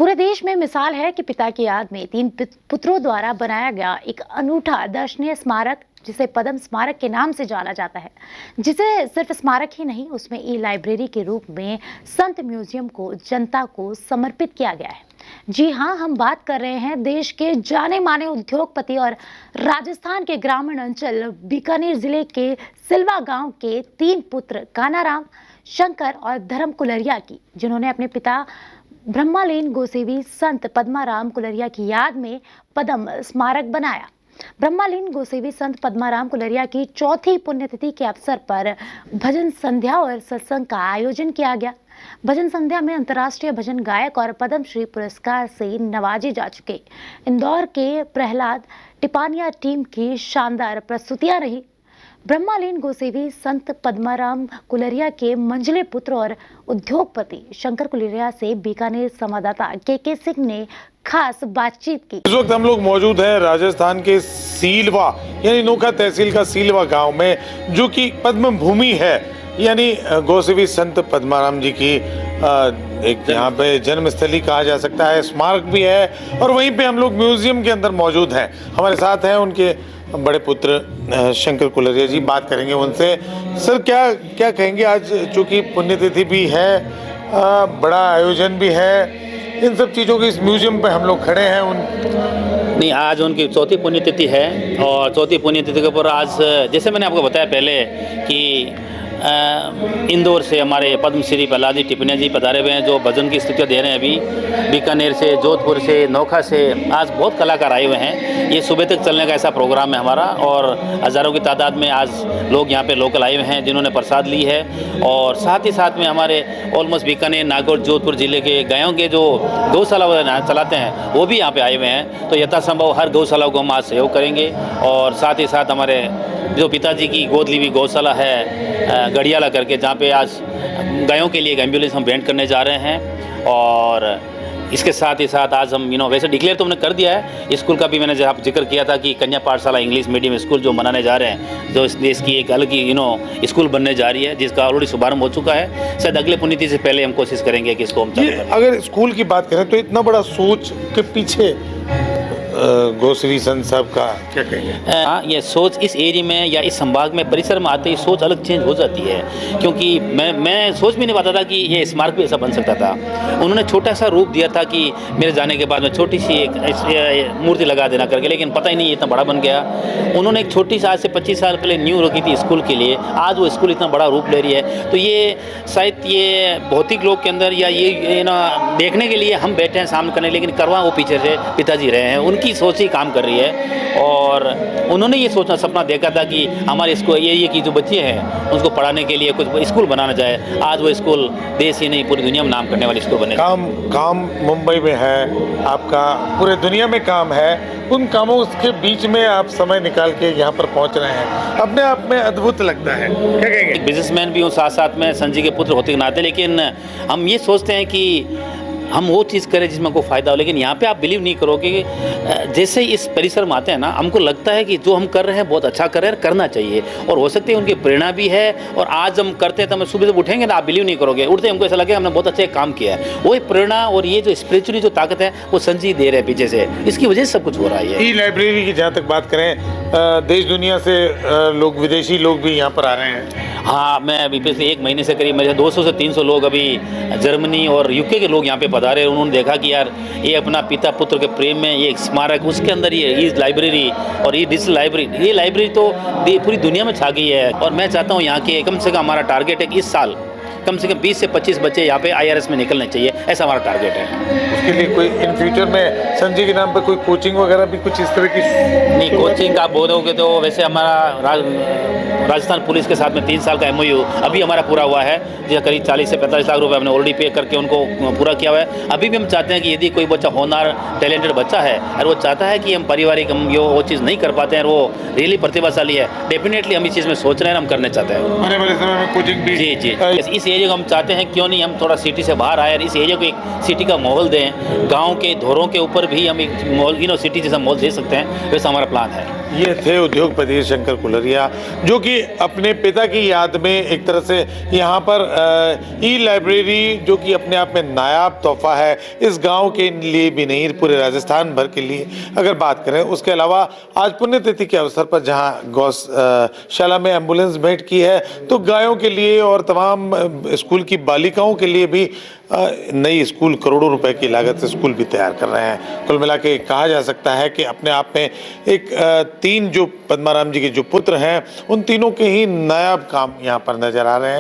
पूरे देश में मिसाल है कि पिता की याद में तीन पुत्रों द्वारा बनाया गया एक अनूठा दर्शनीय स्मारक जिसे पद्म स्मारक के नाम से जाना जाता है, जिसे सिर्फ स्मारक ही नहीं उसमें ई लाइब्रेरी के रूप में संत म्यूजियम को जनता को समर्पित किया गया है। जी हाँ, हम बात कर रहे हैं देश के जाने माने उद्योगपति और राजस्थान के ग्रामीण अंचल बीकानेर जिले के सिलवा गांव के तीन पुत्र कानाराम, शंकर और धर्म कुलरिया की, जिन्होंने अपने पिता ब्रह्मालीन गोसेवी संत पद्माराम कुलरिया की याद में पद्म स्मारक बनाया। ब्रह्मालीन गोसेवी संत पद्माराम कुलरिया की चौथी पुण्यतिथि के अवसर पर भजन संध्या और सत्संग का आयोजन किया गया। भजन संध्या में अंतर्राष्ट्रीय भजन गायक और पद्मश्री पुरस्कार से नवाजे जा चुके इंदौर के प्रहलाद टिपानिया टीम की शानदार प्रस्तुतियां रही। ब्रह्मालीन गोसेवी संत पद्माराम कुलरिया के मंझले पुत्र और उद्योगपति शंकर कुलरिया से बीकानेर संवाददाता के सिंह ने खास बातचीत की। इस वक्त हम लोग मौजूद हैं राजस्थान के सीलवा यानी नोखा तहसील का सीलवा गांव में, जो कि पद्म भूमि है, यानी गोसेवी संत पद्माराम जी की एक यहाँ पे जन्मस्थली कहा जा सकता है, स्मारक भी है। और वहीं पे हम लोग म्यूजियम के अंदर मौजूद हैं। हमारे साथ हैं उनके बड़े पुत्र शंकर कुलरिया जी, बात करेंगे उनसे। सर, क्या क्या कहेंगे, आज चूंकि पुण्यतिथि भी है, बड़ा आयोजन भी है, इन सब चीज़ों की इस म्यूजियम पे हम लोग खड़े हैं। नहीं, आज उनकी चौथी पुण्यतिथि है और चौथी पुण्यतिथि के ऊपर आज, जैसे मैंने आपको बताया पहले कि इंदौर से हमारे पद्मश्री प्रहलाद टिपानिया जी पधारे हुए हैं, जो भजन की स्तुतियाँ दे रहे हैं। अभी बीकानेर से, जोधपुर से, नोखा से आज बहुत कलाकार आए हुए हैं। ये सुबह तक चलने का ऐसा प्रोग्राम है हमारा, और हज़ारों की तादाद में आज लोग यहाँ पे लोकल आए हुए हैं जिन्होंने प्रसाद ली है। और साथ ही साथ में हमारे ऑलमोस्ट बीकानेर, नागौर, जोधपुर जिले के गायों के जो गौशाला चलाते हैं वो भी यहाँ पे आए हुए हैं। तो यथासंभव हर गौशाला को हम आज सहयोग करेंगे। और साथ ही साथ हमारे जो पिताजी की गोद ली हुई गौशाला है गढ़ियाला करके, जहाँ पे आज गायों के लिए एक एम्बुलेंस हम भेंट करने जा रहे हैं। और इसके साथ ही साथ आज हम वैसे डिक्लेयर तो हमने कर दिया है, स्कूल का भी मैंने जब जिक्र किया था कि कन्या पाठशाला इंग्लिश मीडियम स्कूल जो बनाने जा रहे हैं, जो इस देश की एक अलग ही स्कूल बनने जा रही है, जिसका ऑलरेडी शुभारंभ हो चुका है। शायद अगले पुण्यतिथि से पहले हम कोशिश करेंगे कि इसको हम चालू करें। अगर स्कूल की बात करें तो इतना बड़ा सोच के पीछे गोसेवी संत साहब का क्या कहेंगे? हाँ, ये सोच इस एरिया में या इस संभाग में, परिसर में आते ही सोच अलग चेंज हो जाती है। क्योंकि मैं सोच भी नहीं पाता था कि ये स्मारक भी ऐसा बन सकता था। उन्होंने छोटा सा रूप दिया था कि मेरे जाने के बाद में छोटी सी एक मूर्ति लगा देना करके, लेकिन पता ही नहीं इतना बड़ा बन गया। उन्होंने एक छोटी सी, आज से 25 साल पहले न्यू रखी थी स्कूल के लिए, आज वो स्कूल इतना बड़ा रूप ले रही है। तो ये शायद ये भौतिक लोग के अंदर या ये देखने के लिए हम बैठे हैं सामने करने, लेकिन करवा वो पीछे से पिताजी रहे हैं, उनकी सोच ही काम कर रही है। और उन्होंने ये सोचना सपना देखा था कि हमारे इसको ये की जो बच्चे हैं उसको पढ़ाने के लिए कुछ स्कूल बनाना जाए। आज वो स्कूल देश ही नहीं पूरी दुनिया में नाम करने वाले स्कूल बने। काम मुंबई में है आपका, पूरे दुनिया में काम है, उन कामों के बीच में आप समय निकाल के यहाँ पर पहुँच रहे हैं, अपने आप में अद्भुत लगता है। क्या कहेंगे? एक बिजनेसमैन भी हूँ, साथ साथ में संत जी के पुत्र होते के नाते, लेकिन हम ये सोचते हैं कि हम वो चीज़ करें जिसमें को फ़ायदा हो। लेकिन यहाँ पे आप बिलीव नहीं करोगे कि जैसे इस परिसर में आते हैं ना, हमको लगता है कि जो हम कर रहे हैं बहुत अच्छा कर रहे हैं, करना चाहिए। और हो सकती है उनकी प्रेरणा भी है। और आज हम करते हैं तो हम सुबह से उठेंगे ना, आप बिलीव नहीं करोगे, उठते हमको ऐसा लगेगा हमने बहुत अच्छा काम किया है। वो एक प्रेरणा और ये जो स्पिरिचुअली जो ताकत है वो संत जी दे रहे हैं पीछे से, इसकी वजह से सब कुछ हो रहा है। ई लाइब्रेरी की जहाँ तक बात करें, देश दुनिया से लोग, विदेशी लोग भी यहाँ पर आ रहे हैं। हाँ, मैं अभी पिछले एक महीने से करीब मेरे 200 से 300 लोग अभी जर्मनी और यूके के लोग यहाँ पे पधारे। उन्होंने देखा कि यार ये अपना पिता पुत्र के प्रेम में ये एक स्मारक, उसके अंदर ये लाइब्रेरी और ये डिजिटल लाइब्रेरी, ये लाइब्रेरी तो पूरी दुनिया में छा गई है। और मैं चाहता हूँ यहाँ के कम से कम, हमारा टारगेट है कि इस साल कम से कम 20 से 25 बच्चे यहाँ पे IRS में निकलने चाहिए, ऐसा हमारा टारगेट है। उसके लिए कोई इन फ्यूचर में संत जी के नाम पे कोई कोचिंग वगैरह भी कुछ इस तरह की? नहीं, कोचिंग का बोलोगे तो वैसे हमारा राजस्थान पुलिस के साथ में 3 साल का MOU अभी हमारा पूरा हुआ है, जो करीब 40 से 45 लाख रुपए हमने ऑलरेडी पे करके उनको पूरा किया हुआ है। अभी भी हम चाहते हैं कि यदि कोई बच्चा होनहार टैलेंटेड बच्चा है और वो चाहता है कि हम पारिवारिक हम वो चीज़ नहीं कर पाते हैं, वो रियली प्रतिभाशाली है, डेफिनेटली हम इस चीज़ में सोच रहे हैं, हम करने चाहते हैं आने वाले समय में कोचिंग भी। जी, इस एरिया को हम चाहते हैं, क्यों नहीं हम थोड़ा सिटी से बाहर आए और इस एरिया को एक सिटी का माहौल दें। गाँव के धोरों के ऊपर भी हम एक माहौल सिटी जैसा माहौल दे सकते हैं, वैसा हमारा प्लान है। ये थे उद्योगपति शंकर कुलरिया, जो कि कि अपने पिता की याद में एक तरह से यहाँ पर ई लाइब्रेरी, जो कि अपने आप में नायाब तोहफा है इस गांव के लिए भी नहीं, पूरे राजस्थान भर के लिए अगर बात करें। उसके अलावा आज पुण्यतिथि के अवसर पर जहां गौशाला में एम्बुलेंस भेंट की है, तो गायों के लिए और तमाम स्कूल की बालिकाओं के लिए भी नई स्कूल, करोड़ों रुपए की लागत से स्कूल भी तैयार कर रहे हैं। कुल मिला के कहा जा सकता है कि अपने आप में एक तीन जो पद्माराम जी के जो पुत्र हैं, उन तीनों के ही नायाब काम यहाँ पर नजर आ रहे हैं।